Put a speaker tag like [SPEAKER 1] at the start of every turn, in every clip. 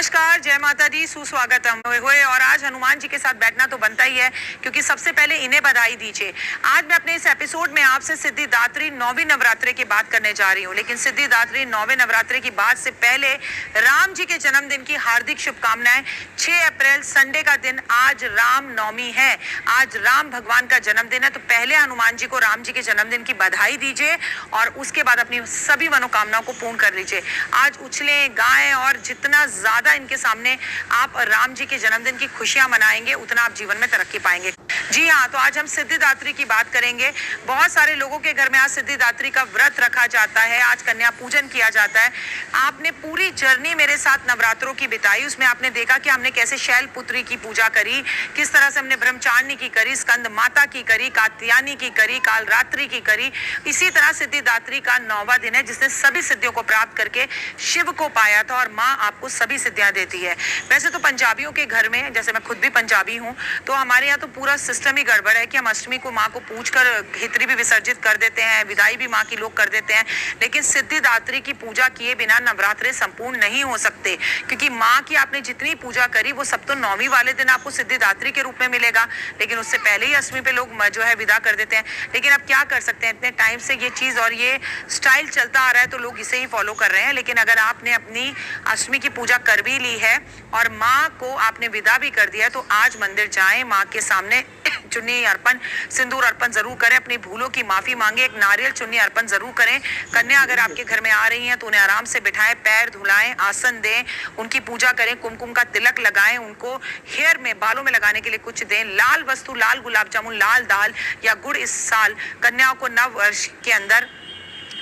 [SPEAKER 1] नमस्कार, जय माता दी, सुस्वागतम हुए। और आज हनुमान जी के साथ बैठना तो बनता ही है, क्योंकि सबसे पहले इन्हें बधाई दीजिए। आज मैं अपने इस एपिसोड में आपसे सिद्धिदात्री नौवीं नवरात्रि की बात करने जा रही हूँ, लेकिन सिद्धिदात्री नौवें नवरात्रि की बात से पहले राम जी के जन्मदिन की हार्दिक शुभकामनाएं। 6 अप्रैल संडे का दिन, आज राम नवमी है, आज राम भगवान का जन्मदिन है। तो पहले हनुमान जी को राम जी के जन्मदिन की बधाई दीजिए और उसके बाद अपनी सभी मनोकामनाओं को पूर्ण कर लीजिए। आज उछले गाएं और जितना ज्यादा इनके सामने आप राम जी के जन्मदिन की खुशियां मनाएंगे, उतना आप जीवन में तरक्की पाएंगे। जी हाँ, तो आज हम सिद्धिदात्री की बात करेंगे। बहुत सारे लोगों के घर में आज सिद्धिदात्री का व्रत रखा जाता है, आज कन्या पूजन किया जाता है। आपने पूरी जर्नी मेरे साथ नवरात्रों की बिताई, उसमें आपने देखा कि हमने कैसे शैलपुत्री की पूजा करी, किस तरह से हमने ब्रह्मचारिणी की करी, स्कंद माता की करी, कात्यायनी की करी, कालरात्रि की करी। इसी तरह सिद्धिदात्री का 9वां दिन है, जिसने सभी सिद्धियों को प्राप्त करके शिव को पाया था, और माँ आपको सभी सिद्धियां देती है। वैसे तो पंजाबियों के घर में, जैसे मैं खुद भी पंजाबी हूँ, तो हमारे यहाँ तो पूरा सिस्टम ही गड़बड़ है कि हम अष्टमी को माँ को पूजकर खिचड़ी भी विसर्जित कर देते हैं, विदाई भी माँ की लोग कर देते हैं। लेकिन सिद्धिदात्री की पूजा किए बिना नवरात्रे संपूर्ण नहीं हो सकते, क्योंकि माँ की आपने जितनी पूजा करी वो सब तो 9वीं वाले दिन आपको सिद्धिदात्री के रूप में मिलेगा, लेकिन उससे पहले ही अष्टमी पे लोग जो है विदा कर देते हैं। लेकिन अब क्या कर सकते हैं, इतने टाइम से ये चीज और ये स्टाइल चलता आ रहा है, तो लोग इसे ही फॉलो कर रहे हैं। लेकिन अगर आपने अपनी अष्टमी की पूजा कर भी ली है और माँ को आपने विदा भी कर दिया है, तो आज मंदिर जाएं, माँ के सामने चुन्नी अर्पण, सिंदूर अर्पण जरूर करें, अपनी भूलों की माफी मांगे, एक नारियल चुन्नी अर्पण जरूर करें। कन्या अगर आपके घर में आ रही हैं तो उन्हें आराम से बिठाएं, पैर धुलाएं, आसन दें, उनकी पूजा करें, कुमकुम का तिलक लगाएं, उनको हेयर में, बालों में लगाने के लिए कुछ दें। लाल वस्तु, लाल गुलाब जामुन, लाल दाल या गुड़ इस साल कन्याओं को नव वर्ष के अंदर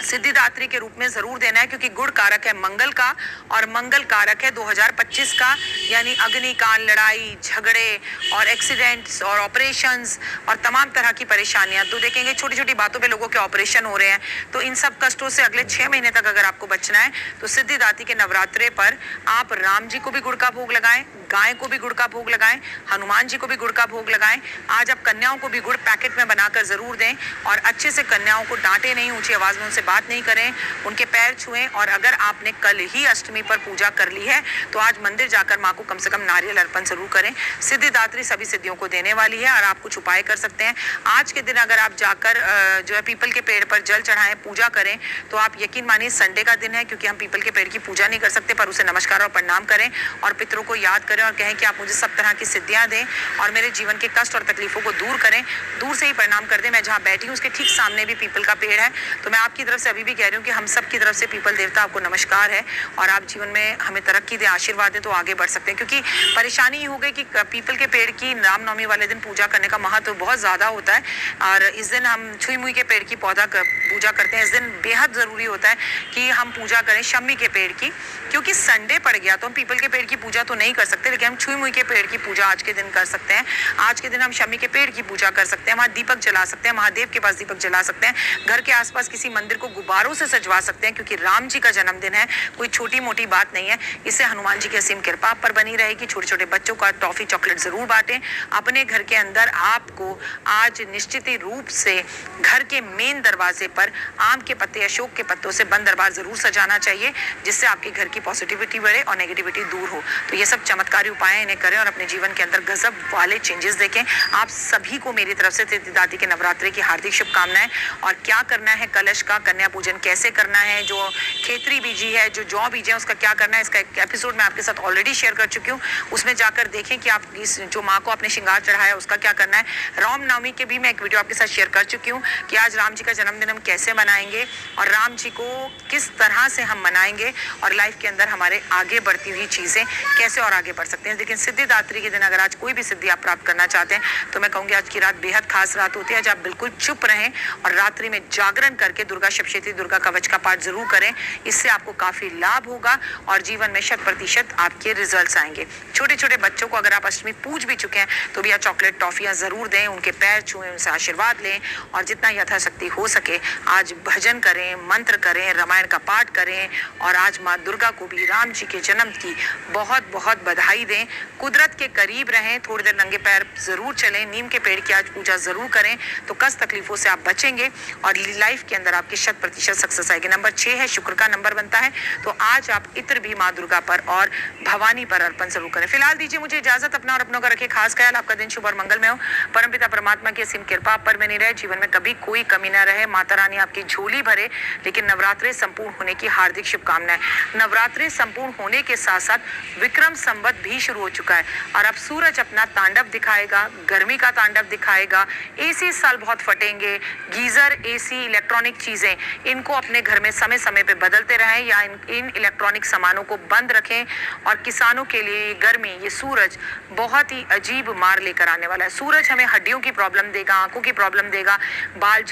[SPEAKER 1] सिद्धिदात्री के रूप में जरूर देना है, क्योंकि गुड़ कारक है मंगल का, और मंगल कारक है 2025 का, यानी अग्निकांड, लड़ाई झगड़े और एक्सीडेंट्स और ऑपरेशंस और तमाम तरह की परेशानियां। तो देखेंगे छोटी छोटी बातों पे लोगों के ऑपरेशन हो रहे हैं, तो इन सब कष्टों से अगले 6 महीने तक अगर आपको बचना है, तो सिद्धिदात्री के नवरात्रे पर आप राम जी को भी गुड़ का भोग लगाएं, गाय को भी गुड़ का भोग लगाएं, हनुमान जी को भी गुड़ का भोग लगाएं। आज आप कन्याओं को भी गुड़ पैकेट में बनाकर जरूर दें, और अच्छे से कन्याओं को डांटे नहीं, ऊंची आवाज में उनसे बात नहीं करें, उनके पैर छुएं। और अगर आपने कल ही अष्टमी पर पूजा कर ली है, तो आज मंदिर जाकर माँ को कम से कम नारियल अर्पण जरूर करें। सिद्धिदात्री सभी सिद्धियों को देने वाली है, और आप कुछ उपाय कर सकते हैं। आज के दिन अगर आप जाकर जो है पीपल के पेड़ पर जल चढ़ाएं, पूजा करें, तो आप यकीन मानिए संडे का दिन है, क्योंकि हम पीपल के पेड़ की पूजा नहीं कर सकते, पर उसे नमस्कार और प्रणाम करें और पितरों को याद करें और कहें कि आप मुझे सब तरह की सिद्धियां दें और मेरे जीवन के कष्ट और तकलीफों को दूर करें। दूर से ही प्रणाम कर दें। मैं जहाँ बैठी हूँ उसके ठीक सामने भी पीपल का पेड़ है, तो मैं आपकी तरफ से अभी भी कह रही हूँ कि हम सब की तरफ से पीपल देवता आपको नमस्कार है, और आप जीवन में हमें तरक्की दें, आशीर्वाद दें, तो आगे बढ़ सकते हैं। क्योंकि परेशानी हो गई कि पीपल के पेड़ की रामनवमी वाले दिन पूजा करने का महत्व बहुत ज्यादा होता है, और इस दिन हम छुई मुई के पेड़ की पौधा पूजा करते हैं। इस दिन बेहद जरूरी होता है कि हम पूजा करें शम्मी के पेड़ की, क्योंकि संडे पड़ गया तो हम पीपल के पेड़ की पूजा तो नहीं कर सकते, लेकिन हम छुई मुई के पेड़ की पूजा आज के दिन कर सकते हैं। आज के दिन हम शमी के पेड़ की पूजा कर सकते हैं, वहां दीपक जला सकते हैं, महादेव के पास दीपक जला सकते हैं, घर के आसपास किसी मंदिर को गुब्बारों से सजवा सकते हैं, क्योंकि राम जी का जन्मदिन है, कोई छोटी मोटी बात नहीं है। इससे हनुमान जी की असीम कृपा पर बनी रहेगी। छोटे छोटे बच्चों का टॉफी चॉकलेट जरूर बांटें। अपने घर के अंदर आपको आज निश्चित ही रूप से घर के मेन दरवाजे पर आम के पत्ते, अशोक के पत्तों से बंद दरबार जरूर सजाना चाहिए, जिससे आपके घर की पॉजिटिविटी बढ़े और नेगेटिविटी दूर हो। तो ये सब चमत्कारी उपाय इन्हें करें और अपने जीवन के अंदर गजब वाले चेंजेस देखें। आप सभी को मेरी तरफ से सिद्धिदात्री के नवरात्रि की हार्दिक शुभकामनाएं। और क्या करना है, कलश का कन्या पूजन कैसे करना है, जो खेतरी बीजी है, जो जौ बीजे है, उसका क्या करना है, इसका एक एपिसोड मैं आपके साथ ऑलरेडी शेयर कर चुकी हूँ। उसमें जाकर देखें कि आप इस जो माँ को आपने श्रृंगार चढ़ाया उसका क्या करना है। रामनवमी के भी मैं एक वीडियो आपके साथ शेयर कर चुकी हूँ कि आज राम जी का जन्मदिन हम कैसे मनाएंगे और राम जी को किस तरह से हम मनाएंगे, और लाइफ के अंदर हमारे आगे बढ़ती हुई चीजें कैसे और आगे बढ़ सकते हैं। लेकिन सिद्धिदात्री के दिन अगर आज कोई भी सिद्धि आप प्राप्त करना चाहते हैं, तो मैं कहूँगी आज की रात बेहद खास रात होती है। आज आप बिल्कुल चुप रहें और रात्रि में जागरण करके दुर्गा सप्तशती, दुर्गा कवच का पाठ जरूर करें। इससे आपको काफी लाभ होगा और जीवन में 100% आपके रिजल्ट्स आएंगे। छोटे छोटे बच्चों को अगर आप अष्टमी पूज भी चुके हैं, तो भी चॉकलेट टॉफियां जरूर दें, उनके पैर छुएं, उनसे आशीर्वाद लें, और जितना यथाशक्ति हो सके आज भजन करें, मंत्र करें, रामायण का पाठ करें। और आज माँ दुर्गा को भी राम जी के जन्म की बहुत बहुत बधाई दिखाई दें, कुदरत के करीब रहें, थोड़ी देर नंगे पैर जरूर चलें, नीम के पेड़ की आज पूजा जरूर करें, तो कष्ट तकलीफों से आप बचेंगे और लाइफ के अंदर आपकी 100% सक्सेस आएगी। नंबर 6 है, शुक्र का नंबर बनता है, तो आज आप इत्र भी माँ दुर्गा पर और भवानी पर अर्पण जरूर करें। फिलहाल दीजिए मुझे इजाजत, अपना और अपनों का रखे खास ख्याल। आपका दिन शुभ और मंगलमय हो। परमपिता परमात्मा की असीम कृपा आप पर बनी रहे, जीवन में कभी कोई कमी ना रहे, माता रानी आपकी झोली भरे। लेकिन नवरात्रे संपूर्ण होने की हार्दिक शुभकामनाएं। नवरात्रे संपूर्ण होने के साथ साथ विक्रम संवत भी शुरू हो चुका है और अब सूरज अपना तांडव दिखाएगा, गर्मी का तांडव दिखाएगा। एसी इस साल बहुत फटेंगे, गीजर, एसी, इलेक्ट्रॉनिक चीजें, इनको अपने घर में समय समय पे बदलते रहें या इन इलेक्ट्रॉनिक सामानों को बंद रखें। और किसानों के लिए ये गर्मी, ये सूरज बहुत ही अजीब मार लेकर आने वाला है। सूरज हमें हड्डियों की प्रॉब्लम देगा, आंखों की प्रॉब्लम देगा, बाल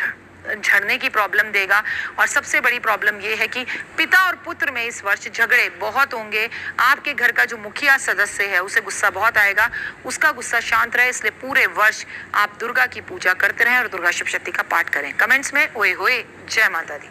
[SPEAKER 1] झड़ने की प्रॉब्लम देगा और सबसे बड़ी प्रॉब्लम यह है कि पिता और पुत्र में इस वर्ष झगड़े बहुत होंगे। आपके घर का जो मुखिया सदस्य है उसे गुस्सा बहुत आएगा, उसका गुस्सा शांत रहे, इसलिए पूरे वर्ष आप दुर्गा की पूजा करते रहें और दुर्गा शिव शक्ति का पाठ करें। कमेंट्स में ओए होए जय माता दी।